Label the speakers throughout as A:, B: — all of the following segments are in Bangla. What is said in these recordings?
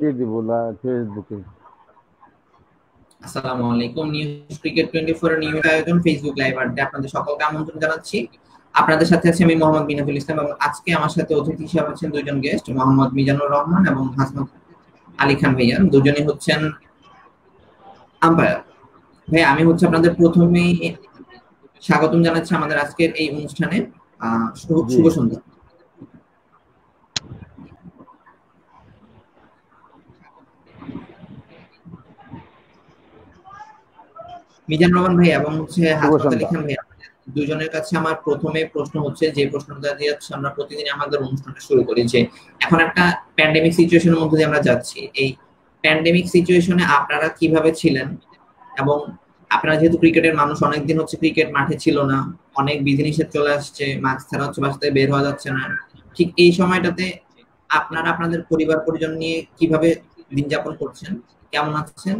A: দিব ফেসবুকে।
B: আসসালামু আলাইকুম। নিউজ ক্রিকেট 24 এর নিয়মিত আয়োজন ফেসবুক লাইভ আড্ডা আপনাদের সকলকে আমন্ত্রণ জানাচ্ছি। আপনাদের সাথে আছি আমি মোহাম্মদ মিনাফুল ইসলাম এবং আজকে আমার সাথে অতিথি হিসেবে আছেন দুইজন গেস্ট, মোহাম্মদ মিজানুর রহমান এবং হাসমত আলী খান ভাইয়া। দুজনেই হচ্ছেন আম্পায়ার। ভাই আমি হচ্ছে আপনাদের প্রথমেই স্বাগতম জানাচ্ছি আমাদের আজকের এই অনুষ্ঠানে।
A: জি,
B: শুভ সন্ধ্যা। মিজানুর রহমান ভাই এবং হচ্ছে
A: শুভ
B: হাসমত আলী
A: সন্ধ্যা।
B: খান ভাই, দুজনের কাছে আমার প্রথমে প্রশ্ন হচ্ছে যে প্রশ্নটা দিয়ে হচ্ছে আমরা প্রতিদিন আমাদের অনুষ্ঠানটা শুরু করি যে এখন একটা প্যান্ডেমিক সিচুয়েশনের মধ্যে দিয়ে আমরা যাচ্ছি। এই প্যান্ডেমিক সিচুয়েশনে আপনারা কিভাবে ছিলেন এবং আপনারা যেহেতু ক্রিকেটের মানুষ, অনেকদিন হচ্ছে ক্রিকেট মাঠে ছিল না, অনেক বিধিনিষেধ চলে আসছে, মাস্ক ছাড়া হচ্ছে বাসা থেকে বের হওয়া যাচ্ছে না, ঠিক এই সময়টাতে আপনারা আপনাদের পরিবার পরিজন নিয়ে কিভাবে দিন যাপন করছেন, কেমন আছেন,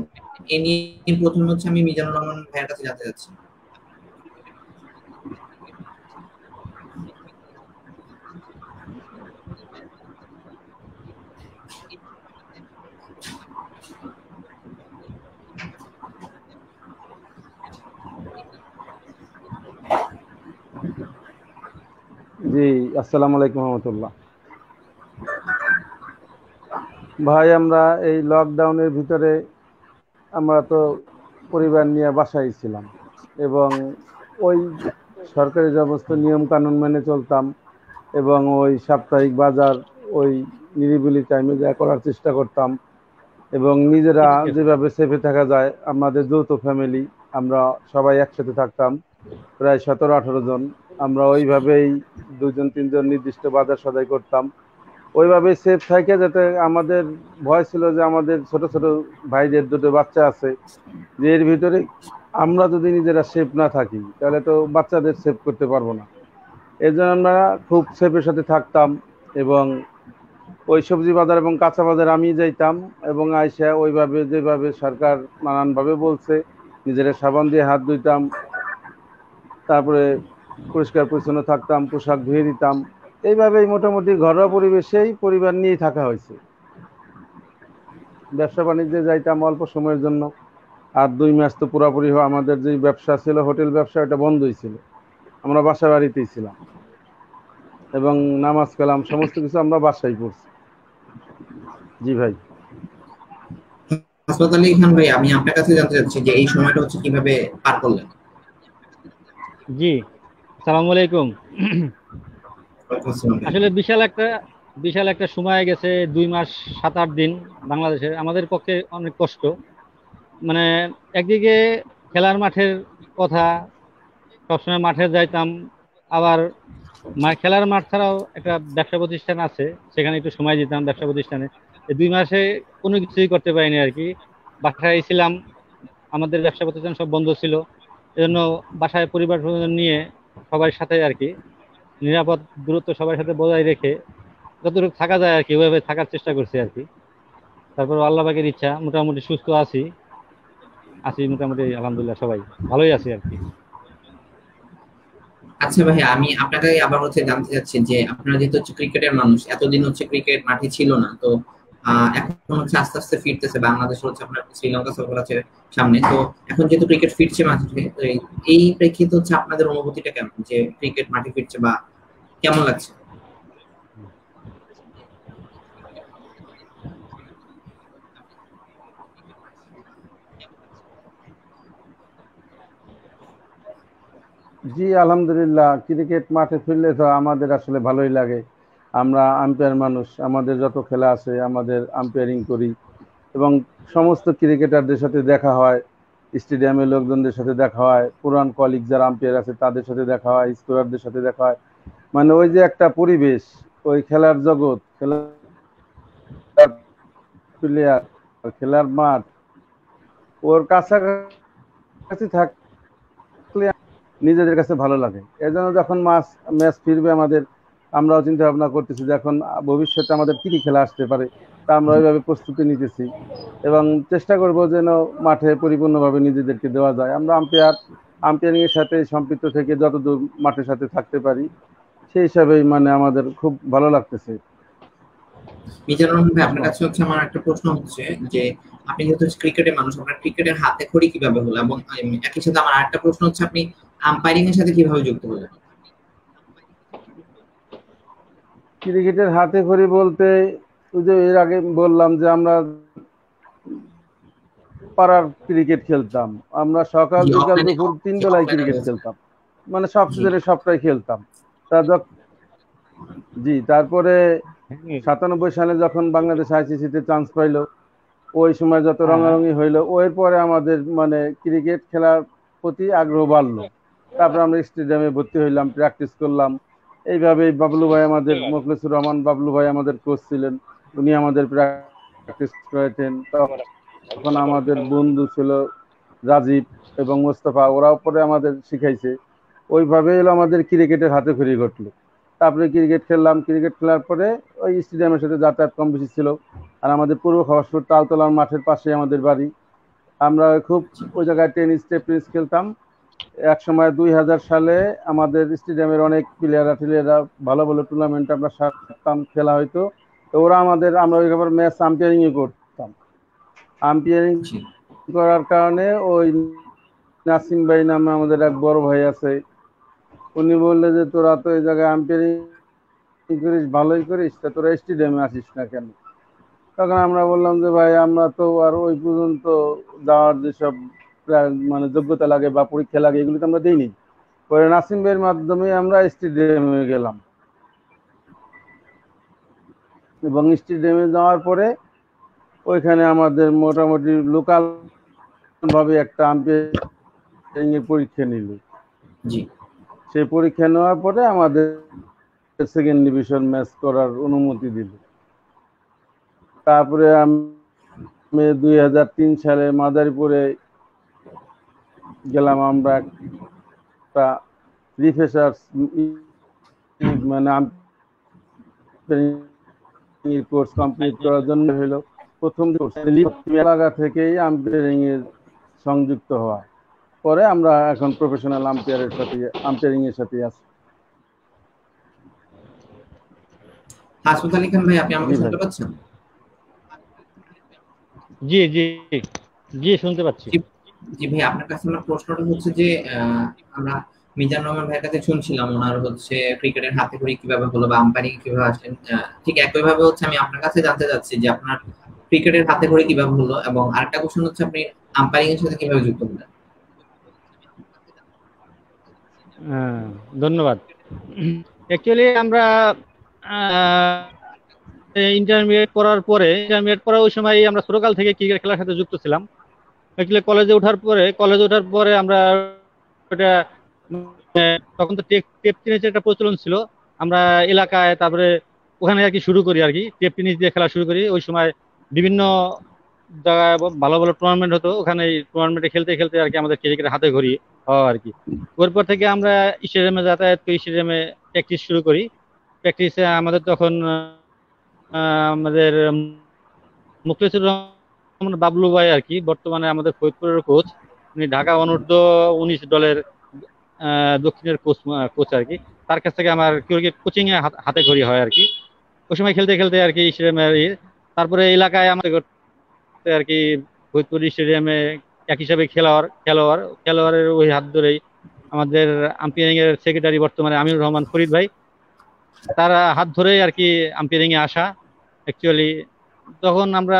B: এ নিয়ে প্রথমে হচ্ছে আমি মিজানুর রহমান ভাইয়ের কাছে জানতে চাচ্ছি।
A: জি, আসসালামু আলাইকুম রহমতুল্লাহ। ভাই, আমরা এই লকডাউনের ভিতরে আমরা তো পরিবার নিয়ে বাসায় ছিলাম এবং ওই সরকারি সমস্ত নিয়ম কানুন মেনে চলতাম এবং ওই সাপ্তাহিক বাজার ওই নিরিবিলি টাইমে যা করার চেষ্টা করতাম এবং নিজেরা যেভাবে সেফে থাকা যায়, আমাদের যৌথ ফ্যামিলি, আমরা সবাই একসাথে থাকতাম প্রায় 17-18 জন। আমরা ওইভাবেই দুজন তিনজন নির্দিষ্ট বাজার সদাই করতাম, ওইভাবে সেফ থাকে, যাতে আমাদের ভয় ছিল যে আমাদের ছোট ছোট ভাইদের দুটো বাচ্চা আছে, যে এর ভিতরে আমরা যদি নিজেরা সেফ না থাকি তাহলে তো বাচ্চাদের সেভ করতে পারবো না। এই জন্য আমরা খুব সেফের সাথে থাকতাম এবং ওই সবজি বাজার এবং কাঁচা বাজার আমি যাইতাম এবং আইসা ওইভাবে যেভাবে সরকার নানানভাবে বলছে, নিজেরা সাবান দিয়ে হাত ধুইতাম, তারপরে পরিষ্কার পরিচ্ছন্ন থাকতাম, পোশাক ধুয়ে দিতাম। এইভাবেই মোটামুটি ঘরোয়া পরিবেশেই পরিবার নিয়েই থাকা হয়েছে। ব্যবসা বাণিজ্যে যাইতাম অল্প সময়ের জন্য, আর 2 মাস তো পুরোপুরি আমাদের যে ব্যবসা ছিল, হোটেল ব্যবসা, ওটা বন্ধই ছিল। আমরা বাসা বাড়িতেই ছিলাম এবং নামাজ কালাম সমস্ত কিছু আমরা বাসায় পড়ছি। জি ভাই।
B: হাসপাত আলী খান ভাই, আমি আপনার কাছে জানতে চাচ্ছি যে এই সময়টা হচ্ছে কিভাবে পার করলেন।
C: জি, সালাম আলাইকুম। আসলে বিশাল একটা সময় গেছে, 2 মাস 7-8 দিন। বাংলাদেশের আমাদের পক্ষে অনেক কষ্ট। মানে একদিকে খেলার মাঠের কথা, সবসময় মাঠে যাইতাম, আবার খেলার মাঠ ছাড়াও একটা ব্যবসা প্রতিষ্ঠান আছে, সেখানে একটু সময় দিতাম ব্যবসা প্রতিষ্ঠানে। এই 2 মাসে কোনো কিছুই করতে পারিনি আর কি। বাসায় ছিলাম, আমাদের ব্যবসা প্রতিষ্ঠান সব বন্ধ ছিল, এজন্য বাসায় পরিবার পরিজন নিয়ে সবার সাথে আর কি নিরাপদ দূরত্ব সবার সাথে বজায় রেখে যতটুকু থাকা যায় আর কি ওইভাবে থাকার চেষ্টা করছি আর কি। তারপর আল্লাহ পাকের ইচ্ছা মোটামুটি সুস্থ আছি আছি মোটামুটি আলহামদুলিল্লাহ, সবাই ভালোই আছি আর কি।
B: আচ্ছা ভাই, আমি আপনাকে আবার হচ্ছে জানতে চাচ্ছি যে আপনারা যেহেতু হচ্ছে ক্রিকেটের মানুষ, এতদিন হচ্ছে ক্রিকেট মাঠে ছিল না, তো এখন হচ্ছে আস্তে আস্তে ফিরতেছে, বাংলাদেশ হচ্ছে আপনার শ্রীলঙ্কা সফর আছে সামনে, তো এখন যেহেতু ক্রিকেট ফিরছে মাঠে, তো এই প্রেক্ষিতে হচ্ছে আপনাদের অনুভূতিটা কেমন যে ক্রিকেট মাঠে ফিরছে বা কেমন লাগছে?
A: জি, আলহামদুলিল্লাহ, ক্রিকেট মাঠে ফিরলে তো আমাদের আসলে ভালোই লাগে। আমরা আম্পায়ার মানুষ, আমাদের যত খেলা আছে আমাদের আম্পায়ারিং করি এবং সমস্ত ক্রিকেটারদের সাথে দেখা হয়, স্টেডিয়ামের লোকজনদের সাথে দেখা হয়, পুরান কলিগ যারা আম্পায়ার আছে তাদের সাথে দেখা হয়, স্কোরারদের সাথে দেখা হয়। মানে ওই যে একটা পরিবেশ, ওই খেলার জগৎ, খেলার প্লেয়ার, খেলার মাঠ, ওর কাছাকাছি থাকলে নিজেদের কাছে ভালো লাগে। এজন্য যখন ম্যাচ ফিরবে আমাদের, আমরাও চিন্তা ভাবনা করতেছি যে এখন ভবিষ্যতে আমাদের কি কি খেলা আসতে পারে, তা আমরা ওইভাবে প্রস্তুতি নিতেছি এবং চেষ্টা করব যেন মাঠে পরিপূর্ণভাবে নিজেদেরকে দেওয়া যায়। আমরা আম্পায়ারিং এর সাথে সম্পৃক্ত থেকে যতদূর মাঠের সাথে থাকতে পারি, সেই হিসাবেই মানে আমাদের খুব ভালো লাগতেছে।
B: মিজানুর রহমান ভাই, আপনার কাছে হচ্ছে আমার একটা প্রশ্ন হচ্ছে যে আপনি যেহেতু ক্রিকেটের মানুষ, আপনার ক্রিকেটের হাতে খড়ি কিভাবে হলো, এবং একই সাথে আমার আরেকটা প্রশ্ন হচ্ছে আপনি আম্পায়ারিং এর সাথে কিভাবে যুক্ত হলেন?
A: ক্রিকেটের হাতে খড়ি বলতে ওই যে এর আগে বললাম যে আমরা পাড়ার ক্রিকেট খেলতাম, আমরা সকাল
B: জি,
A: বিকাল
B: অফলাইনে
A: দুপুর 3 বেলায় ক্রিকেট খেলতাম, মানে সব
B: জি
A: সিজনে সবটাই খেলতাম। তা জি, তারপরে 97 সালে যখন বাংলাদেশ আইসিসিতে চান্স পাইলো, ওই সময় যত রঙারঙি হইলো, ওর পরে আমাদের মানে ক্রিকেট খেলার প্রতি আগ্রহ বাড়লো। তারপরে আমরা স্টেডিয়ামে ভর্তি হইলাম, প্র্যাকটিস করলাম। এইভাবেই বাবলু ভাই আমাদের, মোখলেসুর রহমান বাবলু ভাই আমাদের কোচ ছিলেন, উনি আমাদের প্র্যাকটিস করাতেন। তখন আমাদের বন্ধু ছিল রাজীব এবং মোস্তফা, ওরাও পরে আমাদের শিখাইছে। ওইভাবে এলো আমাদের ক্রিকেটের হাতে খড়ি ঘটলো। তারপরে ক্রিকেট খেললাম, ক্রিকেট খেলার পরে ওই স্টেডিয়ামের সাথে যাতায়াত কম বেশি ছিল। আর আমাদের পূর্ব খবরপুর তালতলার মাঠের পাশে আমাদের বাড়ি, আমরা খুব ওই জায়গায় টেনিস টেনিস খেলতাম। এক সময় 2000 সালে আমাদের স্টেডিয়ামের অনেক প্লেয়াররা ভালো ভালো টুর্নামেন্ট আমরা সারতাম, খেলা হইতো। তো ওরা আমাদের, আমরা ওই ব্যাপারে ম্যাচ আম্পায়ারিং করতাম। আম্পায়ারিং করার কারণে ওই নাসিম ভাই নামে আমাদের এক বড় ভাই আছে, উনি বললে যে তোরা তো এই জায়গায় আম্পায়ারিং করিস, ভালোই করিস, তা তোরা স্টেডিয়ামে আসিস না কেন? তখন আমরা বললাম যে ভাই আমরা তো আর ওই পর্যন্ত যাওয়ার যেসব মানে যোগ্যতা লাগে বা পরীক্ষা লাগে এগুলো তো আমরা দিইনি। পরে নাসিম ভাইয়ের মাধ্যমে আমরা স্টেডিয়ামে গেলাম, এবং স্টেডিয়ামে যাওয়ার পরে ওইখানে আমাদের মোটামুটি লোকাল ভাবে একটা আম্পায়ারিং এর পরীক্ষা নিল। সেই পরীক্ষা নেওয়ার পরে আমাদের সেকেন্ড ডিভিশন ম্যাচ করার অনুমতি দিল। তারপরে আমি 2003 সালে মাদারীপুরে গেলাম, আমরা একটা রিফ্রেশার্স মানে কোর্স কমপ্লিট করার জন্য হলো প্রথম এলাকা থেকেই আম্পায়ারিং এর সংযুক্ত হওয়া। পরে আমরা এখন প্রফেশনাল আম্পায়ারের সাথে, আম্পায়ারিং এর সাথে আছি।
B: হাসমত আলী খান ভাই, আপনি আমাকে শুনতে পাচ্ছেন?
C: জি জি জি, শুনতে পাচ্ছি।
B: জি ভাই, আপনার কাছে আমার প্রশ্নটা হচ্ছে যে আমরা মিজানুর রহমান ভাইয়ের কাছে শুনছিলাম ওনার হচ্ছে ক্রিকেটের হাতে খড়ি কিভাবে হলো বা আম্পায়ারিং কিভাবে আসেন, ঠিক একই ভাবে হচ্ছে আমি আপনার কাছে জানতে চাচ্ছি যে আপনার ক্রিকেটের হাতে খড়ি কিভাবে হলো, এবং আরেকটা কোশ্চেন হচ্ছে আপনি আম্পায়ারিং এর সাথে কিভাবে যুক্ত হলেন?
C: ধন্যবাদ। অ্যাকচুয়ালি আমরা ইন্টারমিডিয়েট করার ওই সময় আমরা ছোটকাল থেকে ক্রিকেট খেলার সাথে যুক্ত ছিলাম। অ্যাকচুয়ালি কলেজে ওঠার পরে আমরা ওটা, তখন তো টেপ টেনিসের একটা প্রচলন ছিল, আমরা এলাকায় তারপরে ওখানে আর কি শুরু করি, আর কি টেপ টেনিস দিয়ে খেলা শুরু করি। ওই সময় বিভিন্ন জায়গায় ভালো ভালো টুর্নামেন্ট হতো, ওখানে টুর্নামেন্টে খেলতে খেলতে আর কি আমাদের ক্রিকেটের হাতে ঘড়ি হওয়া আর কি। ওরপর থেকে আমরা স্টেডিয়ামে যাতায়াত করি, স্টেডিয়ামে প্র্যাকটিস শুরু করি। প্র্যাকটিসে আমাদের তখন আমাদের মুখলেসুর রহমান বাবলু ভাই আর কি বর্তমানে আমাদের ফরিদপুরের কোচ, উনি ঢাকা অনূর্ধ্ব-19 দলের দক্ষিণের কোচ আর কি। তার কাছ থেকে আমার ক্রিকেট কোচিং এ হাতে খড়ি হয় আর কি। ওই সময় খেলতে খেলতে আর কি স্টেডিয়ামে, তারপরে এলাকায় আমাদের আর কি ফরিদপুর স্টেডিয়ামে এক হিসাবে খেলোয়াড়ের ওই হাত ধরেই আমাদের আম্পায়ারিং এর সেক্রেটারি বর্তমানে আমিনুর রহমান ফরিদ ভাই, তার হাত ধরেই আর কি আম্পায়ারিং এ আসা। অ্যাকচুয়ালি তখন আমরা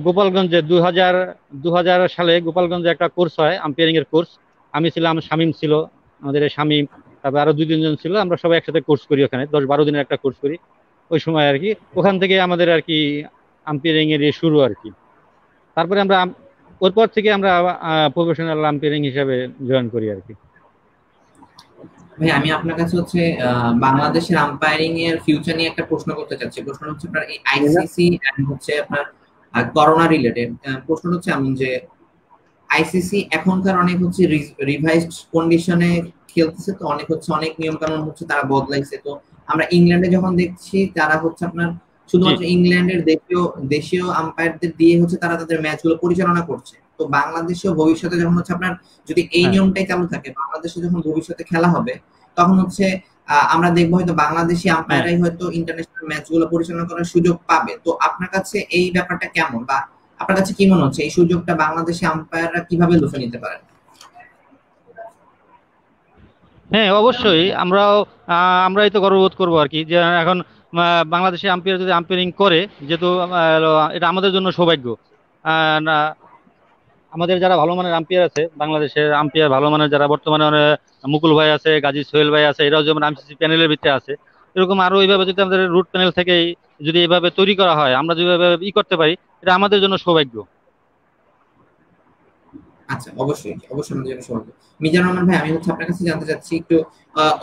C: গোপালগঞ্জে 2000 সালে গোপালগঞ্জে একটা কোর্স হয়, আম্পায়ারিং এর কোর্স। আমি ছিলাম, শামীম ছিল, আমাদের শামীম, তারপরে আরো 2-3 জন ছিল, আমরা সবাই একসাথে কোর্স করি ওখানে, 10-12 দিনের একটা কোর্স করি ওই সময় আর কি। ওখান থেকে আমাদের আর কি আম্পায়ারিং এর শুরু আর কি। তারপরে আমরা ওরপর থেকে আমরা প্রফেশনাল আম্পায়ারিং হিসাবে জয়েন করি আর কি।
B: ভাই, আমি আপনার কাছে হচ্ছে বাংলাদেশের আম্পায়ারিং এর ফিউচার নিয়ে একটা প্রশ্ন করতে চাচ্ছি। প্রশ্ন হচ্ছে আপনার এই আইসিসি এন্ড হচ্ছে আপনার করোনা রিলেটেড। প্রশ্ন হচ্ছে এমন যে আইসিসি এখনকার অনেক হচ্ছে রিভাইজড কন্ডিশনে খেলতেছে, তো অনেক নিয়ম কানুন হচ্ছে তারা বদলাইছে। তো আমরা ইংল্যান্ডে যখন দেখছি তারা হচ্ছে আপনার শুধুমাত্র ইংল্যান্ডের দেশীয় আম্পায়ারদের দিয়ে হচ্ছে তারা তাদের ম্যাচগুলো পরিচালনা করছে। তো বাংলাদেশেও ভবিষ্যতে যখন হচ্ছে আপনার যদি এই নিয়মটাই চালু থাকে, বাংলাদেশে যখন ভবিষ্যতে খেলা হবে তখন হচ্ছে আমরা দেখবো হয়তো বাংলাদেশি আম্পায়াররাই হয়তো ইন্টারন্যাশনাল ম্যাচগুলো পরিচালনা করার সুযোগ পাবে। তো আপনার কাছে এই ব্যাপারটা কেমন, বা আপনার কাছে কি মনে হচ্ছে এই সুযোগটা বাংলাদেশি আম্পায়াররা কিভাবে লুফে নিতে পারেন?
C: হ্যাঁ, অবশ্যই আমরাই তো গর্ববোধ করবো আর কি, যে এখন বাংলাদেশে আম্পায়ার যদি আম্পায়ারিং করে, যেহেতু এটা আমাদের জন্য সৌভাগ্য। না, আমাদের যারা ভালো মানের আম্পায়ার আছে, বাংলাদেশের আম্পায়ার ভালো মানের যারা বর্তমানে মুকুল ভাই আছে, গাজী সোহেল ভাই আছে, এরাও যেমন আইসিসি প্যানেলের ভিতরে আছে, এরকম আরো এইভাবে যদি আমাদের রুট প্যানেল থেকে যদি এইভাবে তৈরি করা হয়, আমরা যেভাবে করতে পারি, এটা আমাদের জন্য সৌভাগ্য।
B: আচ্ছা, অবশ্যই অবশ্যই আমাদের জন্য সৌভাগ্য। মিজানুর রহমান ভাই, আমি হচ্ছে আপনার কাছে জানতে চাচ্ছি একটু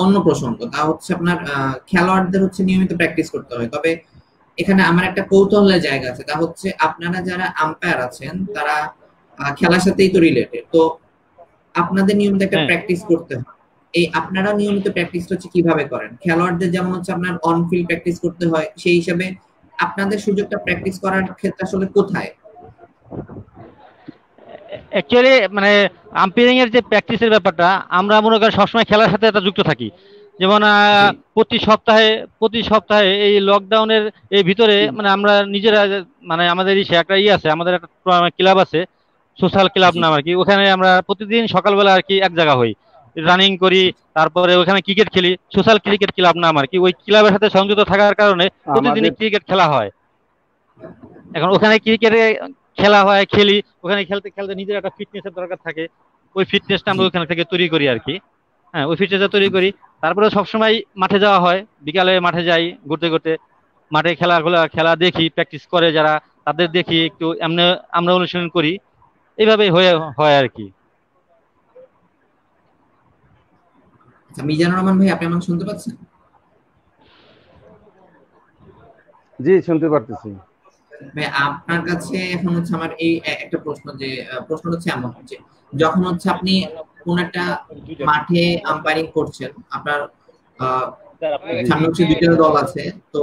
B: অন্য প্রসঙ্গ, তা হচ্ছে আপনার খেলোয়াড়দের হচ্ছে নিয়মিত প্র্যাকটিস করতে হয়, তবে এখানে আমার একটা কৌতূহলের জায়গা আছে, তা হচ্ছে আপনারা যারা আম্পায়ার আছেন তারা খেলার সাথেই তো রিলেটেড, তো আপনাদের নিয়মিত একটা
C: হ্যাঁ,
B: প্র্যাকটিস করতে হয়। এই আপনারা নিয়মিত প্র্যাকটিস হচ্ছে কিভাবে করেন? খেলোয়াড়দের যেমন হচ্ছে আপনার অন ফিল্ড প্র্যাকটিস করতে হয়, সেই হিসাবে আপনাদের সুযোগটা প্র্যাকটিস করার ক্ষেত্রে আসলে কোথায়?
C: অ্যাকচুয়ালি মানে আম্পায়ারিং এর যে প্র্যাকটিসের ব্যাপারটা, আমরা মনে করি সবসময় খেলার সাথে এটা যুক্ত থাকি। যেমন
B: জি
C: প্রতি সপ্তাহে এই লকডাউনের এই ভিতরে মানে আমরা নিজেরা মানে আমাদের একটা আছে, আমাদের একটা ক্লাব আছে, সোশ্যাল ক্লাব
B: জি
C: নাম আর কি। ওখানে আমরা প্রতিদিন সকালবেলা আর কি এক জায়গা হই, রানিং করি, তারপরে ওখানে ক্রিকেট খেলি। সোশ্যাল ক্রিকেট ক্লাব নাম আর কি। ওই ক্লাবের সাথে সংযুক্ত থাকার কারণে প্রতিদিনই
A: আমাদের
C: ক্রিকেট খেলা হয়। এখন ওখানে ক্রিকেটে খেলা হয়, খেলি। ওখানে খেলতে খেলতে নিজের একটা ফিটনেসের দরকার থাকে, ওই ফিটনেসটা
B: জি
C: আমরা ওখানে থেকে তৈরি করি আর কি। হ্যাঁ, ওই ফিটনেসটা তৈরি করি। তারপরে সবসময় মাঠে যাওয়া হয়, বিকালে মাঠে যাই ঘুরতে ঘুরতে, মাঠে খেলা দেখি, প্র্যাকটিস করে যারা, তাদের দেখি একটু, এমনি আমরা অনুশীলন করি। এইভাবেই হয় আর কি।
B: আচ্ছা, মিজানুর রহমান ভাই, আপনি আমাকে শুনতে পাচ্ছেন?
A: জি, শুনতে পারতেছি।
B: ভাই, আপনার কাছে এখন হচ্ছে আমার এই একটা প্রশ্ন, যে প্রশ্ন হচ্ছে এমন যে যখন হচ্ছে আপনি কোন একটা মাঠে আম্পায়ারিং করছেন, আপনার আহ,
A: জি
B: সামনে হচ্ছে দুইটা দল আছে, তো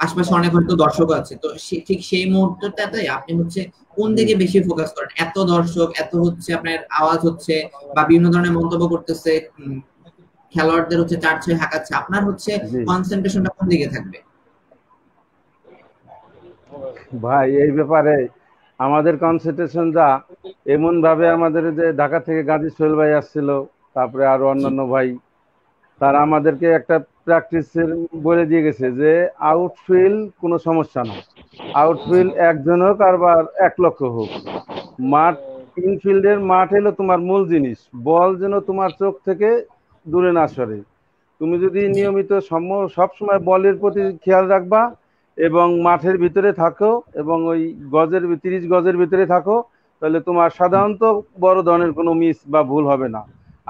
B: আশপাশে অনেক হয়তো দর্শক আছে, তো ঠিক সেই মুহূর্তটাতে আপনি হচ্ছে কোন
A: জি
B: দিকে বেশি ফোকাস করেন? এত দর্শক, এত হচ্ছে আপনার আওয়াজ হচ্ছে বা বিভিন্ন ধরনের মন্তব্য করতেছে, খেলোয়াড়দের হচ্ছে চার ছয় হাঁকাচ্ছে, আপনার হচ্ছে
A: জি
B: কনসেন্ট্রেশনটা কোন দিকে থাকবে?
A: ভাই, এই ব্যাপারে আমাদের কনসেন্ট্রেশন যা, এমন ভাবে আমাদের যে ঢাকা থেকে গাজী সোহেল ভাই আসছিল, তারপরে আরো
B: জি
A: অন্যান্য ভাই, তারা আমাদেরকে একটা প্র্যাকটিসের বলে দিয়ে গেছে যে আউটফিল্ড কোনো সমস্যা না,
B: জি
A: আউটফিল্ড একজন হোক আর বা 1 লক্ষ হোক, মাঠ, ইনফিল্ডের মাঠ হলো তোমার মূল জিনিস। বল যেন তোমার চোখ থেকে দূরে না সরে। তুমি যদি
B: জি
A: নিয়মিত সবসময় বলের প্রতি খেয়াল রাখবা এবং মাঠের ভিতরে থাকো এবং ওই 30 গজের ভিতরে থাকো, তাহলে তোমার সাধারণত বড় ধরনের কোনো মিস বা ভুল হবে না।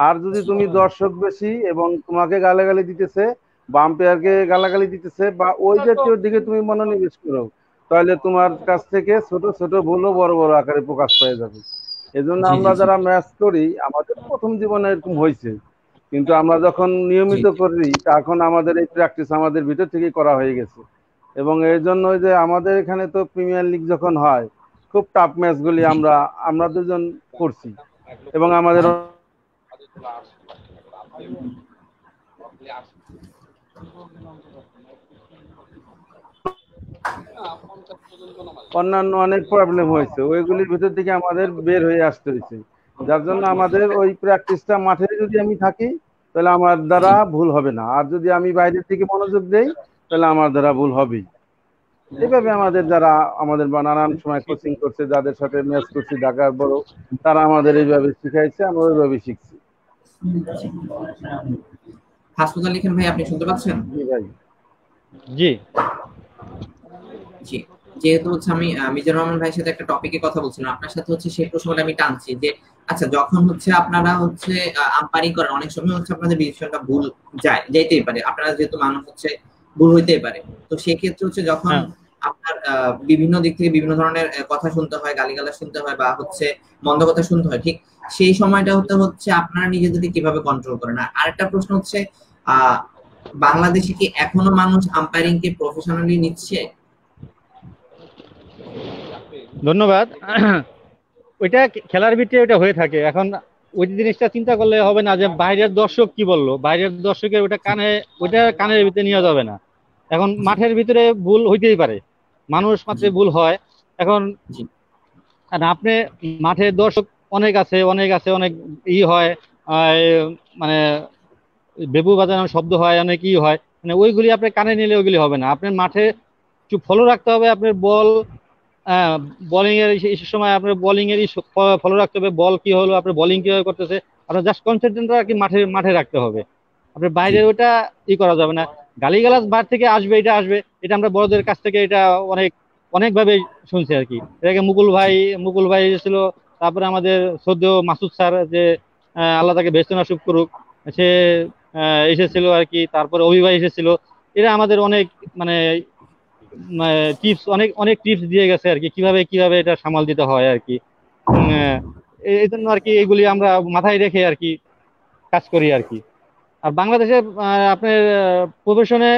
A: আর যদি তুমি দর্শক বেশি এবং তোমাকে গালাগালি দিতেছে বা আম্পায়ারকে গালাগালি দিতেছে বা ওই জাতীয় দিকে তুমি মনোনিবেশ করো, তাহলে তোমার কাছ থেকে ছোট ছোট ভুলও বড় বড় আকারে প্রকাশ পেয়ে যাবে। এজন্য
B: জি জি
A: আমরা
B: জি
A: যারা ম্যাচ করি, আমাদের প্রথম জীবনে এরকম হয়েছে, কিন্তু আমরা যখন
B: জি
A: নিয়মিত করি তখন আমাদের এই প্র্যাকটিস আমাদের ভিতর থেকেই করা হয়ে গেছে। এবং এর জন্য যে আমাদের এখানে তো প্রিমিয়ার লিগ যখন হয়, খুব টাফ ম্যাচগুলি
B: জি
A: আমরা আমরা দুজন করছি এবং আমাদের
B: জি
A: অন্যান্য অনেক প্রবলেম হয়েছে, ওইগুলির ভিতর থেকে আমাদের বের হয়ে আসতে হয়েছে। যার জন্য আমাদের ওই প্র্যাকটিসটা মাঠে যদি আমি থাকি, তাহলে আমার দ্বারা
B: জি
A: ভুল হবে না, আর যদি আমি বাইরের দিকে মনোযোগ দেই, তাহলে আমার দ্বারা ভুল হবেই। এইভাবে আমাদের যারা আমাদের বা নানান সময় কোচিং করছে, যাদের সাথে ম্যাচ করছি ঢাকার বড়, তারা আমাদের এইভাবে শিখাইছে, আমরা ওইভাবে শিখছি।
B: হাসপাতাল লিখেন ভাই, আপনি শুনতে পাচ্ছেন?
A: জি ভাই।
C: জি
B: জি, যেহেতু হচ্ছে আমি মিজানুর রহমান ভাইয়ের সাথে একটা টপিকে কথা বলছিলাম, আপনার সাথে হচ্ছে সেই প্রসঙ্গটা আমি টানছি যে আচ্ছা, যখন হচ্ছে আপনারা হচ্ছে আম্পায়ারিং করেন, অনেক সময় হচ্ছে আপনাদের ডিসিশনটা ভুল যাইতেই পারে, আপনারা যেহেতু মানুষ হচ্ছে ভুল হইতেই পারে, তো সেই ক্ষেত্রে হচ্ছে যখন
C: হ্যাঁ,
B: আপনার বিভিন্ন দিক থেকে বিভিন্ন ধরনের কথা শুনতে হয়, গালিগালাজ শুনতে হয় বা হচ্ছে মন্দ কথা শুনতে হয়, ঠিক সেই সময়টা হতে হচ্ছে আপনারা নিজেদেরকে কিভাবে কন্ট্রোল করেন? আর আরেকটা প্রশ্ন হচ্ছে, আহ বাংলাদেশে কি এখনো মানুষ আম্পায়ারিং কে প্রফেশনালি নিচ্ছে?
C: ধন্যবাদ। ওইটা খেলার ভিত্তিতে ওইটা হয়ে থাকে। এখন ওই জিনিসটা চিন্তা করলে হবে না যে বাইরের দর্শক কি বললো, বাইরের দর্শকের ওইটা কানের ভিতরে নিয়ে যাবে না। এখন
B: জি
C: মাঠের ভিতরে ভুল হইতেই পারে, মানুষ
B: জি
C: মাত্রই ভুল হয়। এখন
B: জি
C: আর আপনি মাঠে দর্শক অনেক আছে অনেক হয়, মানে বেবু বাজানোর শব্দ হয়, অনেক হয়, মানে ওইগুলি আপনি কানে নিলে ওইগুলি হবে না। আপনার মাঠে একটু ফলো রাখতে হবে আপনার বল, বোলিং এর এই সময় আপনার বোলিং এর ফলো রাখতে হবে, বল কি হলো, আপনার বোলিং কিভাবে করতেছে, আপনার জাস্ট কনসেন্ট্রেট আর কি মাঠে মাঠে রাখতে হবে। আপনার
B: জি
C: বাইরে ওটা করা যাবে না। গালিগালাজ বাইরে থেকে আসবে, এটা আমরা বড়দের কাছ থেকে এটা অনেক অনেক ভাবে শুনছি আর কি। এটাকে মুকুল ভাই এসেছিল, তারপরে আমাদের সদ্য মাসুদ স্যার যে আল্লাহ তাকে বেস্ত নাসুক করুক, সে এসেছিল আর কি, তারপরে অভিভাই এসেছিল। এরা আমাদের অনেক মানে টিপস অনেক অনেক টিপস দিয়ে গেছে আর কি, কিভাবে কিভাবে এটা সামাল দিতে হয় আর কি। এই জন্য আর কি এগুলি আমরা মাথায় রেখে আর কি কাজ করি আর কি। আর বাংলাদেশে আপনার প্রফেশনে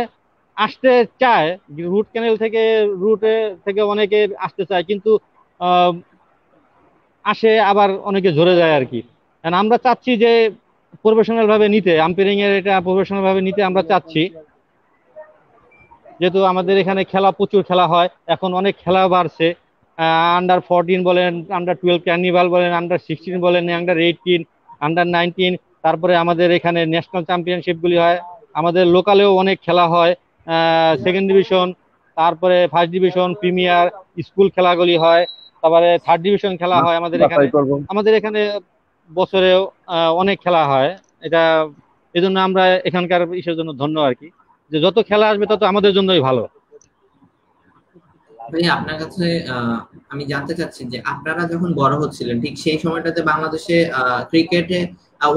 C: আসতে চায়, রুট ক্যানেল থেকে রুটে থেকে অনেকে আসতে চায়, কিন্তু আহ, আসে আবার অনেকে ঝরে যায় আর কি। And আমরা চাচ্ছি যে প্রফেশনাল ভাবে নিতে, আম্পায়ারিং এর এটা প্রফেশনাল ভাবে নিতে আমরা চাচ্ছি। যেহেতু আমাদের এখানে খেলা প্রচুর খেলা হয়, এখন অনেক খেলা বাড়ছে, আন্ডার 14 বলেন, আন্ডার 12 ক্যার্নিভাল বলেন, আন্ডার 16 বলেন, আন্ডার 18, আন্ডার 19, তারপরে আমাদের এখানে ন্যাশনাল চ্যাম্পিয়নশিপ গুলি হয়। আমাদের লোকালেও অনেক খেলা হয়, সেকেন্ড ডিভিশন, তারপরে ফার্স্ট ডিভিশন, প্রিমিয়ার, স্কুল খেলাগুলি হয়, তারপরে থার্ড ডিভিশন খেলা হয় আমাদের এখানে।
A: বাছাই করব।
C: আমাদের এখানে বছরেও অনেক খেলা হয়। এটা এই জন্য আমরা এখানকার ইসের জন্য ধন্য আর কি, যে যত খেলা আসবে তত আমাদের জন্যই ভালো।
B: ভাই, আপনার কাছে আমি জানতে চাচ্ছি যে আপনারা যখন বড় হচ্ছিলেন ঠিক সেই সময়টাতে বাংলাদেশে ক্রিকেটে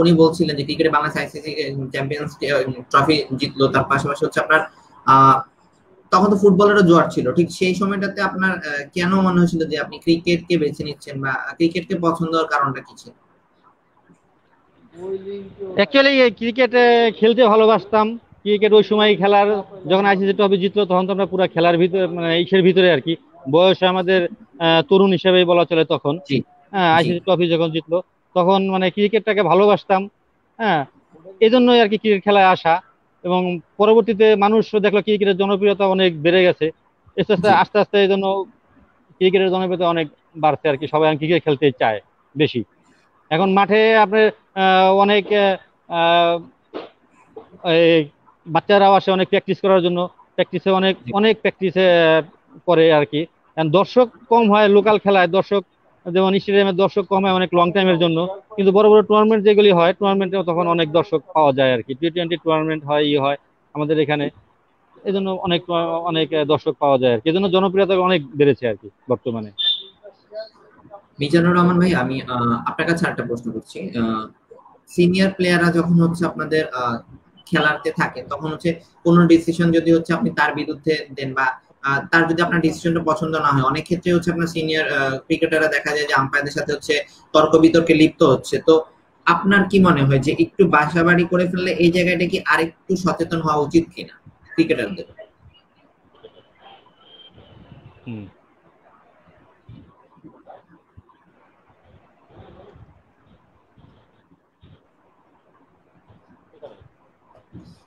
B: উনি বলছিলেন যে ক্রিকেটে বাংলাদেশ আইসিসি চ্যাম্পিয়ন্স ট্রফি জিতলো, তার পাশাপাশি হচ্ছে আপনার আহ, তখন তো ফুটবলেরও জোয়ার ছিল, ঠিক সেই সময়টাতে আপনার কেন মনে হয়েছিল যে আপনি ক্রিকেটকে বেছে নিচ্ছেন বা ক্রিকেটকে পছন্দ হওয়ার কারণটা কি ছিল?
C: অ্যাকচুয়ালি ক্রিকেট খেলতে ভালোবাসতাম। ক্রিকেট ওই সময় খেলার, যখন আইসিসি ট্রফি জিতলো তখন তো আমরা পুরো খেলার ভিতরে মানে ইসের ভিতরে আর কি, বয়সে আমাদের তরুণ হিসেবেই বলা চলে তখন।
B: জি
C: হ্যাঁ,
B: জি
C: আইসিসি ট্রফি যখন জিতলো তখন মানে ক্রিকেটটাকে ভালোবাসতাম। হ্যাঁ, এই জন্যই আর কি ক্রিকেট খেলায় আসা। এবং পরবর্তীতে মানুষ দেখলো ক্রিকেটের জনপ্রিয়তা অনেক বেড়ে গেছে, আস্তে আস্তে
B: জি
C: আস্তে আস্তে এই জন্য ক্রিকেটের জনপ্রিয়তা অনেক বাড়ছে আর কি, সবাই ক্রিকেট খেলতে চায় বেশি। এখন মাঠে আপনার অনেক আহ, এই বাচ্চারাও আসে অনেক প্র্যাকটিস করার জন্য, প্র্যাকটিসে অনেক
B: জি
C: অনেক প্র্যাকটিসে করে আর কি। And দর্শক কম হয় লোকাল খেলায়, দর্শক যেমন স্টেডিয়ামের দর্শক কম হয় অনেক লং টাইমের জন্য, কিন্তু বড় বড় টুর্নামেন্ট যেগুলি হয় টুর্নামেন্টেও তখন অনেক দর্শক পাওয়া যায় আর কি, T20 টুর্নামেন্ট হয় হয় আমাদের এখানে। এই জন্য অনেক অনেক দর্শক পাওয়া যায় আর কি, এই জন্য জনপ্রিয়তা অনেক বেড়েছে আর কি বর্তমানে।
B: মিজানুর রহমান ভাই, আমি আপনার কাছে একটা প্রশ্ন করছি। সিনিয়র প্লেয়াররা যখন হচ্ছে আপনাদের খেলাতে থাকে তখন হচ্ছে কোনো ডিসিশন যদি হচ্ছে আপনি তার বিরুদ্ধে দেন বা তার যদি আপনার ডিসিশনটা পছন্দ না হয়, অনেক ক্ষেত্রে হচ্ছে আপনার সিনিয়র ক্রিকেটাররা দেখা যায় যে আম্পায়ারদের সাথে হচ্ছে তর্ক বিতর্কে লিপ্ত হচ্ছে। তো আপনার কি মনে হয় যে একটু বাড়াবাড়ি করে ফেললে এই জায়গাটা কি আরেকটু সচেতন হওয়া উচিত কিনা ক্রিকেটারদের?
C: হুম।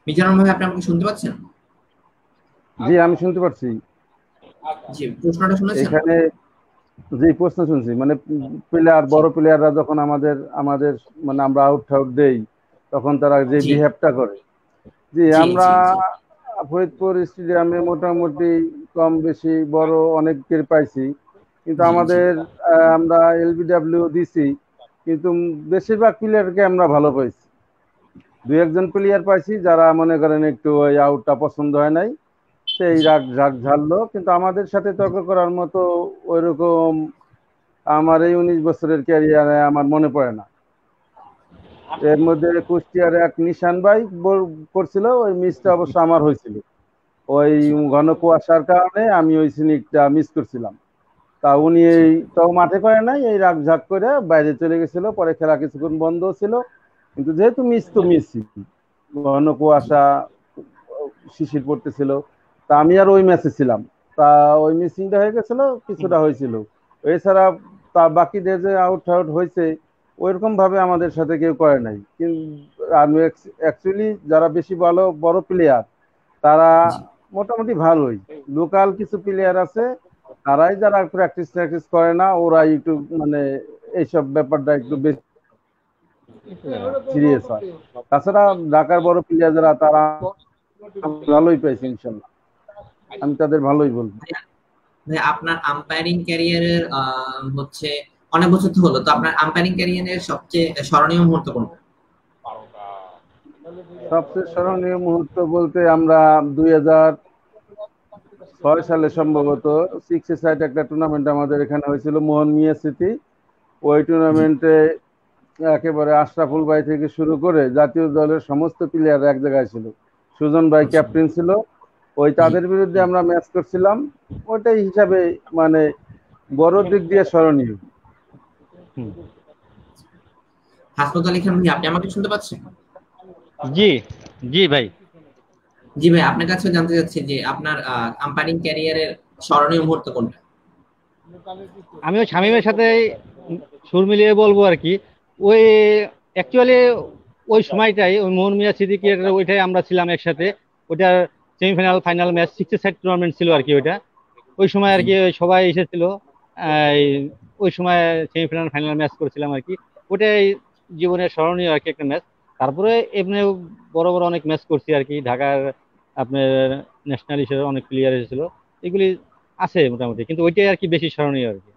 B: মিজানুর ভাই, আপনি আমাকে শুনতে পাচ্ছেন?
A: জি, আমি শুনতে পাচ্ছি।
B: জি, প্রশ্নটা শুনেছেন?
A: এখানে যে প্রশ্ন শুনছি মানে প্লেয়ার,
B: জি
A: বড় প্লেয়াররা যখন আমাদের আমাদের মানে আমরা আউট টাউট দেই, তখন তারা যে
B: জি
A: বিহেভটা করে। জি,
B: জি
A: আমরা
B: জি জি
A: ফরিদপুর স্টেডিয়ামে মোটামুটি কম বেশি বড় অনেকের পাইছি, কিন্তু
B: জি জি
A: আমাদের আমরা এলবিডব্লিউ দিছি, কিন্তু বেশিরভাগ প্লেয়ারকে আমরা ভালো পাইছি। দুই একজন প্লেয়ার পাইছি যারা মনে করেন একটু ওই আউটটা পছন্দ হয় নাই, সেই
B: জি
A: রাগ ঝাগ ঝাড়লো, কিন্তু আমাদের সাথে তর্ক করার মতো ওইরকম আমার এই 19 বছরের ক্যারিয়ারে আমার মনে পড়ে না। এর মধ্যে কুষ্টিয়ার এক নিশান ভাই করছিল, ওই মিসটা অবশ্য আমার হয়েছিল। ওই ঘন কুয়াশার কারণে আমি ওই সিনিকটা মিস করছিলাম। তা উনি
B: জি
A: এই তো মাঠে করে নাই, এই রাগ ঝাগ করে বাইরে চলে গেছিল, পরে খেলা কিছুক্ষণ বন্ধ ছিল। কিন্তু যেহেতু মিস তো মিসই, ঘন কুয়াশা, শিশির পড়তেছিল, তা আমি আর ওই ম্যাচে ছিলাম। তা ওই মিসিংটা হয়ে গেছিল, কিছুটা হয়েছিল। এছাড়া তা বাকিদের যে আউট আউট হয়েছে, ওইরকম ভাবে আমাদের সাথে কেউ করে নাই। কিন্তু আমি অ্যাকচুয়ালি যারা বেশি ভালো বড় প্লেয়ার তারা
B: জি
A: মোটামুটি ভালোই। লোকাল কিছু প্লেয়ার আছে তারাই যারা প্র্যাকটিস ট্র্যাকটিস করে না, ওরা একটু মানে এইসব ব্যাপারটা একটু বেশি সিরিয়াস হয়। তাছাড়া ঢাকার বড় প্লেয়ার যারা তারা ভালোই পাইছে ইনশাল্লাহ, আমি তাদের ভালোই বলবো।
B: ভাইয়া, ভাইয়া, আপনার আম্পায়ারিং ক্যারিয়ারের হচ্ছে অনেক বছর তো হলো, তো আপনার আম্পায়ারিং ক্যারিয়ারের সবচেয়ে স্মরণীয় মুহূর্ত কোনটা?
A: সবচেয়ে স্মরণীয় মুহূর্ত বলতে আমরা 2006 সালে সম্ভবত সিক্স এ সাইড একটা টুর্নামেন্ট আমাদের এখানে হয়েছিল, মোহন মিয়া স্মৃতি। ওই
B: জি
A: টুর্নামেন্টে একেবারে আশরাফুল ভাই থেকে শুরু করে জাতীয় দলের সমস্ত প্লেয়ার এক জায়গায় ছিল। সুজন ভাই
B: আচ্ছা
A: ক্যাপ্টেন ছিল। ওই
B: জি
A: তাদের বিরুদ্ধে আমরা ম্যাচ করছিলাম। ওইটাই হিসাবে মানে বড় দিক দিয়ে স্মরণীয়।
C: হুম।
B: হাসপাতাল আলী খান ভাই, আপনি আমাকে শুনতে পাচ্ছেন?
C: জি, জি ভাই।
B: জি ভাই, আপনার কাছে জানতে চাচ্ছি যে আপনার আম্পায়ারিং ক্যারিয়ারের স্মরণীয় মুহূর্ত কোনটা?
C: আমিও শামীমের সাথে সুর মিলিয়ে বলবো আর কি। ওই অ্যাকচুয়ালি ওই সময়টাই ওই মোহন মিয়া সিদ্দিকীর ওইটাই আমরা ছিলাম একসাথে। ওইটার semifinal final match six side tournament ছিল আর কি ওইটা। ওই সময় আর
B: জি
C: কি ওই সবাই এসেছিল। এই ওই সময় সেমিফাইনাল ফাইনাল ম্যাচ করেছিলাম আর কি। ওটাই জীবনের স্মরণীয় আর কি একটা ম্যাচ। তারপরে এমনি বড় বড় অনেক ম্যাচ করছি আর কি, ঢাকার আপনার ন্যাশনাল হিসেবে অনেক প্লেয়ার এসেছিল। এগুলি আছে মোটামুটি, কিন্তু ওইটাই আর কি বেশি স্মরণীয় আর কি।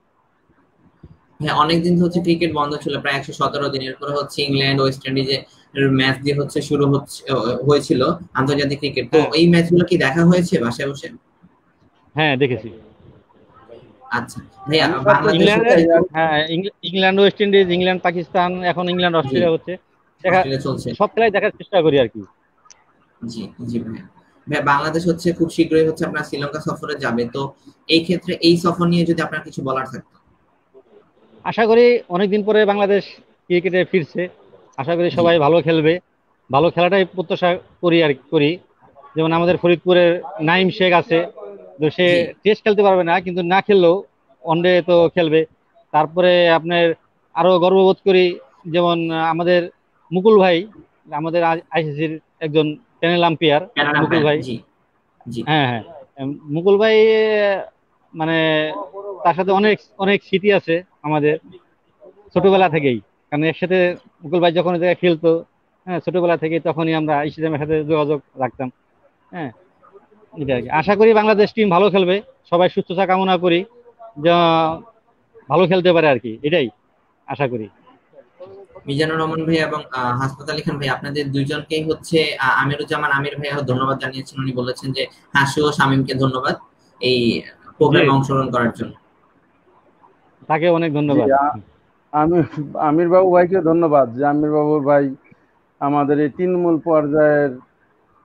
B: হ্যাঁ, অনেকদিন হচ্ছে ক্রিকেট বন্ধ ছিল, প্রায় 117 দিন। এরপরে হচ্ছে ইংল্যান্ড ওয়েস্ট ইন্ডিজের ম্যাচ দিয়ে হচ্ছে শুরু হয়েছিল আন্তর্জাতিক ক্রিকেট। তো
C: হ্যাঁ,
B: এই ম্যাচগুলো কি দেখা হয়েছে বাসায় বসে?
C: হ্যাঁ দেখেছি।
B: আচ্ছা ভাইয়া,
A: আমি সবচেয়ে
B: বাংলাদেশ
A: বেশি
B: হচ্ছে,
C: ইংল্যান্ডের, হ্যাঁ England West Indies, England Pakistan, এখন ইংল্যান্ড
B: জি
C: অস্ট্রেলিয়া হচ্ছে দেখা।
B: অস্ট্রেলিয়া চলছে।
C: সব খেলাই দেখার চেষ্টা করি আর কি।
B: জি জি ভাইয়া। ভাইয়া, বাংলাদেশ হচ্ছে খুব শীঘ্রই হচ্ছে আপনার শ্রীলঙ্কা সফরে যাবে, তো এই ক্ষেত্রে এই সফর নিয়ে যদি আপনার কিছু বলার থাকতো।
C: আশা করি অনেকদিন পরে বাংলাদেশ ক্রিকেটে ফিরছে, আশা করি
B: জি
C: সবাই ভালো খেলবে। ভালো খেলাটাই প্রত্যাশা করি আর করি। যেমন আমাদের ফরিদপুরের নাইম শেখ আছে, তো সে
B: জি
C: টেস্ট খেলতে পারবে না, কিন্তু না খেললেও ওয়ানডে তো খেলবে। তারপরে আপনার আরো গর্ববোধ করি, যেমন আমাদের মুকুল ভাই, আমাদের আইসিসির একজন প্যানেল আম্পায়ার
B: কানাডা
C: মুকুল
B: প্যান,
C: ভাই।
B: জি জি
C: হ্যাঁ, হ্যাঁ, মুকুল ভাই মানে তার সাথে অনেক অনেক স্মৃতি আছে আমাদের ছোটবেলা থেকেই। কারণ একসাথে মুকুল ভাই যখন ওই জায়গায় খেলতো, হ্যাঁ ছোটবেলা থেকেই, তখনই আমরা ইসলামের সাথে যোগাযোগ রাখতাম। হ্যাঁ, এটা আর কি। আশা করি বাংলাদেশ টিম ভালো খেলবে, সবাই সুস্থতা কামনা করি, যে ভালো খেলতে পারে আর কি, এটাই আশা করি।
B: মিজানুর রহমান ভাই এবং হাসপাত আলী খান ভাই, আপনাদের দুইজনকেই হচ্ছে আমিরুজ্জামান আমির ভাইয়া ধন্যবাদ জানিয়েছেন। উনি বলেছেন যে হাসু ও শামীমকে ধন্যবাদ এই
C: জি,
B: প্রোগ্রামে অংশগ্রহণ করার জন্য।
C: তাকে অনেক
A: জি
C: ধন্যবাদ।
A: আমি আমির বাবু ভাইকে ধন্যবাদ যে আমির বাবুর ভাই আমাদের এই তৃণমূল পর্যায়ের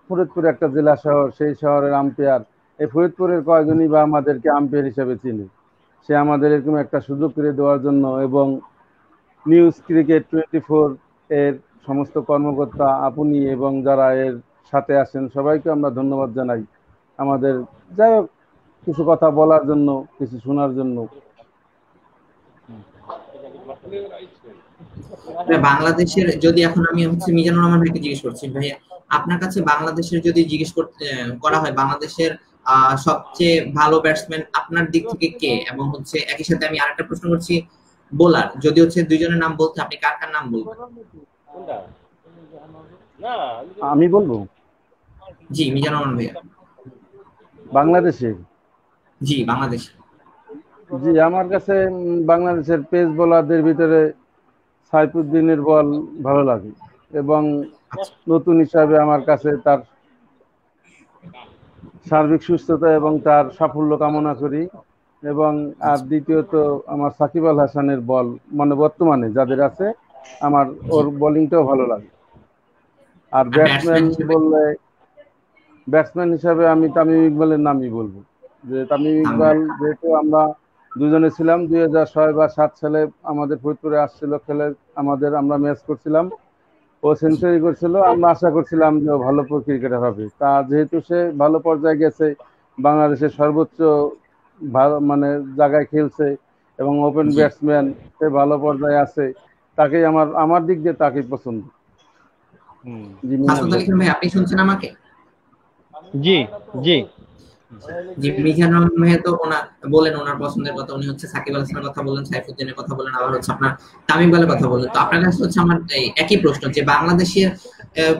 A: ফরিদপুর একটা জেলা শহর, সেই শহরের আম্পায়ার। এই ফরিদপুরের কয়জনই বা আমাদেরকে আম্পায়ার হিসেবে চিনি। সে আমাদের এরকম একটা সুযোগ করে দেওয়ার জন্য, এবং নিউজ ক্রিকেট 24 এর সমস্ত কর্মকর্তা আপনি এবং যারা এর সাথে আছেন সবাইকে আমরা ধন্যবাদ জানাই আমাদের যাই হোক কিছু কথা বলার জন্য, কিছু শোনার জন্য।
B: বাংলাদেশের যদি এখন আমি হচ্ছে মিজানুর রহমান ভাইকে জিজ্ঞেস করছি, ভাইয়া আপনার কাছে বাংলাদেশের যদি জিজ্ঞেস করতে করা হয় বাংলাদেশের সবচেয়ে ভালো ব্যাটসম্যান আপনার দিক থেকে কে, এবং হচ্ছে একই সাথে আমি আরেকটা প্রশ্ন করছি, বোলার যদি হচ্ছে দুইজনের নাম বলতে আপনি কার কার নাম বলবেন?
A: আমি বলবো
B: জি মিজানুর রহমান ভাইয়া।
A: বাংলাদেশে,
B: জি বাংলাদেশ।
A: জি আমার কাছে বাংলাদেশের পেস বোলারদের ভিতরে সাইফুদ্দিনের বল ভালো লাগে, এবং
B: আচ্ছা
A: নতুন হিসাবে আমার কাছে তার সার্বিক সুস্থতা এবং তার সাফল্য কামনা করি। এবং আর
B: আচ্ছা
A: দ্বিতীয়ত আমার সাকিব আল হাসানের বল, মানে বর্তমানে যাদের আছে আমার
B: জি।
A: ওর বোলিংটাও ভালো লাগে। আর
B: আর ব্যাটসম্যান হিসেবে?
A: ব্যাটসম্যান হিসাবে আমি তামিম ইকবালের নামই বলবো। যে তামিম
B: তামিম
A: ইকবাল
B: ইকবাল।
A: যেহেতু আমরা দুজনে ছিলাম 2006 বা 7 সালে আমাদের ফরিদপুরে আসছিল খেলে, আমরা ম্যাচ করছিলাম, ও
B: জি
A: সেঞ্চুরি করছিল, আমরা আশা করছিলাম যে ও ভালো ক্রিকেটার হবে। তা যেহেতু সে ভালো পর্যায়ে গেছে, বাংলাদেশের সর্বোচ্চ ভালো মানে জায়গায় খেলছে এবং ওপেন
B: জি
A: ব্যাটসম্যান, সে ভালো পর্যায়ে আছে, তাকেই আমার দিক দিয়ে তাকেই পছন্দ। জি
B: হাসনাত আলী খান ভাই, আপনি শুনছেন আমাকে?
C: জি জি
B: জি, মিজানুর রহমান ভাইয়া তো বলেন ওনার পছন্দের কথা, উনি হচ্ছে সাকিব আল হাসানের কথা বলেন, সাইফুদ্দিনের কথা বলেন, আবার হচ্ছে আপনার তামিম ইকবালের কথা বলেন। তো আপনার কাছে হচ্ছে আমার একই প্রশ্ন, যে বাংলাদেশের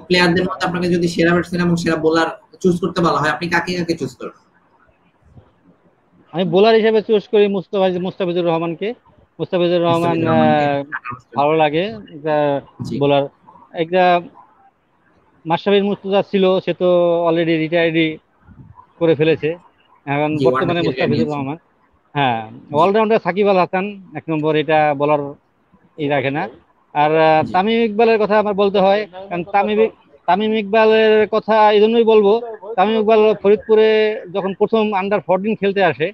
B: প্লেয়ারদের মধ্যে আপনাকে যদি সেরা ব্যাটসম্যান এবং সেরা বোলার চুজ করতে বলা হয়, আপনি কাকে কাকে চুজ করবেন?
C: আমি বোলার হিসেবে চুজ করি মুস্তাফিজুর রহমানকে। মুস্তাফিজুর রহমান
B: মুস্তাফিজুর রহমানকে
C: ভালো লাগে বোলার। একটা মাশরাফি মুর্তজা ছিল, সে তো অলরেডি রিটায়ার্ডই করে ফেলেছে, এখন
B: জি,
C: বর্তমানে মুস্তাফিজুর রহমান। হ্যাঁ, অলরাউন্ডার সাকিব আল হাসান এক নম্বর, এটা বলার রাখে না। আর তামিম ইকবালের কথা আমার বলতে হয়, কারণ তামিম ইকবালের কথা এই জন্যই বলবো, তামিম ইকবাল ফরিদপুরে যখন প্রথম আন্ডার 14 খেলতে আসে,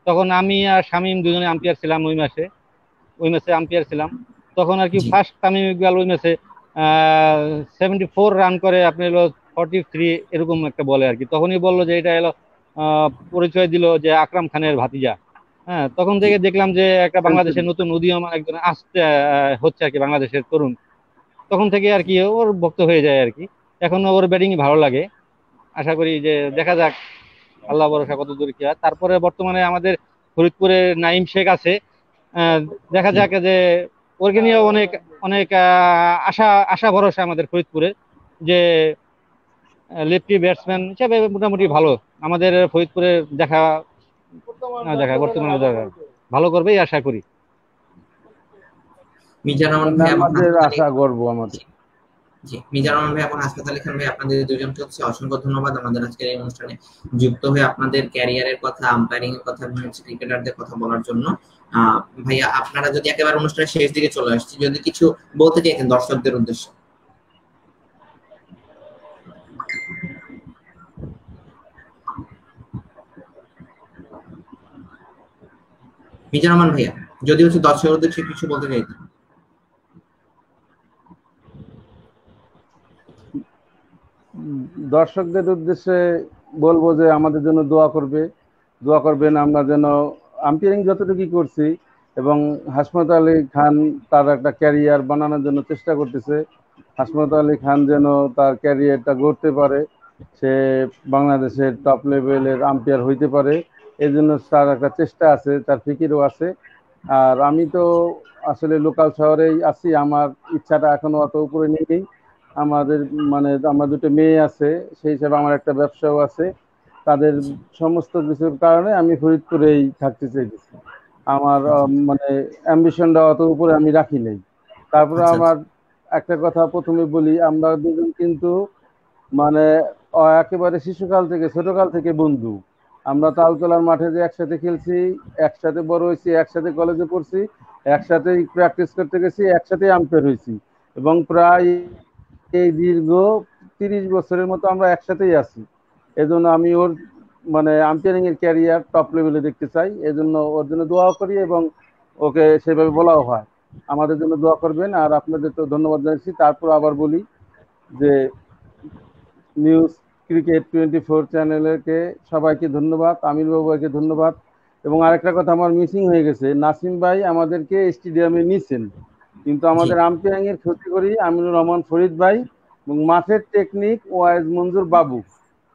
C: তখন আমি আর শামীম দুজনে আম্পায়ার ছিলাম ওই ম্যাচে আম্পায়ার ছিলাম। তখন আর কি ফার্স্ট তামিম ইকবাল ওই ম্যাচে 74 রান করে, আপনি হলো 43 এরকম একটা বলে আর কি। তখনই বললো যে এটা এলো, পরিচয় দিল যে আকরাম খানের ভাতিজা। হ্যাঁ, তখন থেকে দেখলাম যে একটা বাংলাদেশের নতুন উদীয়মান একজন আসতে হচ্ছে আর কি, বাংলাদেশের তরুণ। তখন থেকে আর কি ওর ভক্ত হয়ে যায় আর কি। এখন ওর ব্যাটিংই ভালো লাগে। আশা করি যে দেখা যাক আল্লাহ ভরসা কত দূর কি হয়। তারপরে বর্তমানে আমাদের ফরিদপুরে নাইম শেখ আছে, দেখা যাক যে ওকে নিয়ে অনেক অনেক আশা আশা ভরসা আমাদের ফরিদপুরে, যে লেফটি ব্যাটসম্যান হিসেবে মোটামুটি ভালো আমাদের ফরিদপুরে বর্তমানে ভালো করবেই আশা করি।
B: মিজানুর রহমান ভাই এবং
A: আমাদের আশা গর্ব আমাদের।
B: জি, মিজানুর রহমান ভাই এবং হাসনাত আলী খান ভাই, আপনাদের দুজনকে হচ্ছে অসংখ্য ধন্যবাদ আমাদের আজকের এই অনুষ্ঠানে যুক্ত হয়ে আপনাদের ক্যারিয়ারের কথা, আম্পায়ারিং এর কথা এবং হচ্ছে ক্রিকেটারদের কথা বলার জন্য। ভাইয়া, আপনারা যদি একেবারে অনুষ্ঠানের শেষ দিকে চলে আসছি, যদি কিছু বলতে চাইতেন দর্শকদের উদ্দেশ্যে। মিজানুর রহমান ভাইয়া, যদি হচ্ছে দর্শকদের উদ্দেশ্যে কিছু বলতে চাইতেন।
A: দর্শকদের উদ্দেশ্যে বলবো যে আমাদের জন্য দোয়া করবেন, আমরা যেন আম্পায়ারিং যতটুকু করছি, এবং হাশমত আলী খান তার একটা ক্যারিয়ার বানানোর জন্য চেষ্টা করতেছে। হাশমত আলী খান যেন তার ক্যারিয়ারটা গড়তে পারে, সে বাংলাদেশের টপ লেভেলের আম্পায়ার হইতে পারে, এই জন্য তার একটা চেষ্টা আছে, তার ফিকিরও আছে। আর আমি তো আসলে লোকাল শহরেই আছি, আমার ইচ্ছাটা এখনো অত উপরে নেই। আমাদের মানে আমার দুটো মেয়ে আছে, সেই হিসাবে আমার একটা ব্যবসাও আছে। তাদের সমস্ত কিছুর কারণে আমি ফরিদপুরেই থাকতে চাইতেছি। আমার মানে অ্যাম্বিশনটা অত উপরে আমি রাখি নাই। তারপরে আমার একটা কথা প্রথমে বলি, আমরা দুজন কিন্তু মানে একেবারে শিশুকাল থেকে ছোটকাল থেকে বন্ধু। আমরা তালতলার মাঠে যে একসাথে খেলছি, একসাথে বড় হয়েছি, একসাথে কলেজে পড়ছি, একসাথেই প্র্যাকটিস করতে গেছি, একসাথেই আম্পায়ার হয়েছি, এবং প্রায় এই দীর্ঘ 30 বছরের মতো আমরা একসাথেই আছি। এজন্য আমি ওর মানে আম্পায়ারিং এর ক্যারিয়ার টপ লেভেলে দেখতে চাই, এজন্য ওর জন্য দোয়া করি এবং ওকে সেভাবে বলাও হয়। আমাদের জন্য দোয়া করবেন। আর আপনাদের তো ধন্যবাদ জানাচ্ছি। তারপর আবার বলি যে নিউজ ক্রিকেট 24 চ্যানেলকে সবাইকে ধন্যবাদ, আমির বাবুকে ধন্যবাদ। এবং আরেকটা কথা আমার মিসিং হয়ে গেছে, নাসিম ভাই আমাদেরকে স্টেডিয়ামে নিচ্ছেন, কিন্তু আমাদের আম্পায়ারিং এর ক্ষতি করি আমিনুর রহমান ফরিদ ভাই এবং মাঠের টেকনিক ওয়াইজ মঞ্জুর বাবু,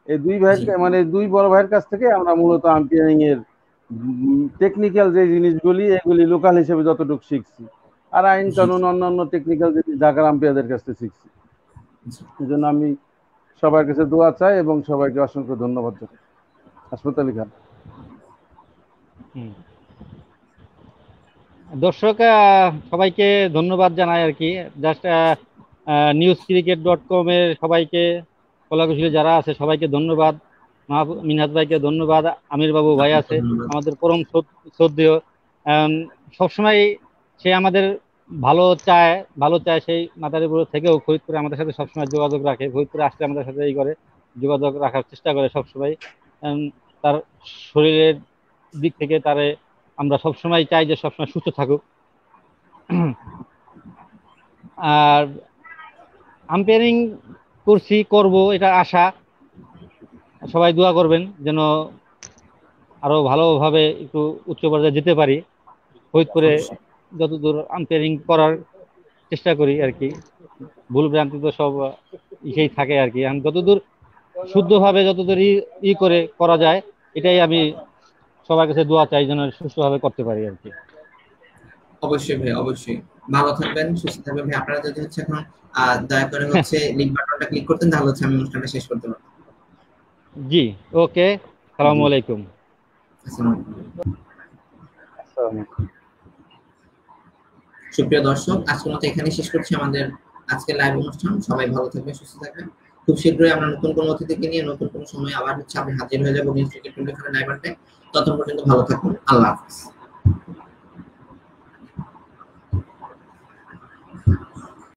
A: এই দুই ভাইয়ের মানে দুই বড় ভাইয়ের কাছ থেকে আমরা মূলত আম্পায়ারিং এর টেকনিক্যাল যে জিনিসগুলি এগুলি লোকাল হিসেবে যতটুকু শিখছি, আর আইন কানুন অন্যান্য টেকনিক্যাল জিনিস ঢাকার আম্পায়ারদের কাছ থেকে শিখছি। এই জন্য আমি সবার কাছে দোয়া চাই এবং সবাইকে অসংখ্য ধন্যবাদ জানাই। হাসপাত আলী খান।
C: দর্শক সবাইকে ধন্যবাদ জানাই আর কি। জাস্ট newscricket.com এর সবাইকে, কলাকুশলী যারা আছে সবাইকে ধন্যবাদ, মিনহাজ ভাইকে ধন্যবাদ, আমির বাবু ভাই আছে আমাদের পরম শ্রদ্ধেয়, সবসময় সে আমাদের ভালো চায় সেই মাদারীপুর থেকেও ফরিদপুরে আমাদের সাথে সবসময় যোগাযোগ রাখে, ফরিদপুরে আসলে আমাদের সাথে এই করে যোগাযোগ রাখার চেষ্টা করে সবসময়। তার শরীরের দিক থেকে তারে আমরা সবসময় চাই যে সবসময় সুস্থ থাকুক। আর আম্পায়ারিং করব এটা আশা, সবাই দোয়া করবেন যেন আরো ভালোভাবে একটু উচ্চ পর্যায়ে যেতে পারি। ফরিদপুরে যতদূর আম্পায়ারিং করার চেষ্টা করি আর কি। ভুল ভ্রান্তি তো সব ইসেই থাকে আর কি। আমি যতদূর শুদ্ধভাবে যতদূর করে করা যায়, এটাই আমি সবার কাছে দোয়া চাই যেন সুষ্ঠুভাবে করতে পারি আর কি।
B: অবশ্যই ভাই, অবশ্যই। ভালো থাকবেন, সুস্থ থাকবেন ভাই। আপনারা যদি হচ্ছে এখন দয়া করে হচ্ছে লিংক বাটনটা ক্লিক করতেন, তাহলে হচ্ছে আমি অনুষ্ঠানটা শেষ করতে পারতাম।
C: জি, ওকে,
A: জি,
C: আসসালামু আলাইকুম।
B: আসসালামু আলাইকুম।
A: আসসালামু আলাইকুম।
B: সুপ্রিয় দর্শক, আজকের মতো এখানেই শেষ করছি আমাদের আজকের লাইভ অনুষ্ঠান। সবাই ভালো থাকবেন, সুস্থ থাকবেন। খুব শীঘ্রই আমরা নতুন কোনো অতিথিকে নিয়ে নতুন কোনো সময় আবার হচ্ছে আমি হাজির হয়ে যাবো নিউজ ক্রিকেট 24 লাইভ আড্ডায়। ততক্ষণ পর্যন্ত ভালো থাকুন। আল্লাহ হাফেজ।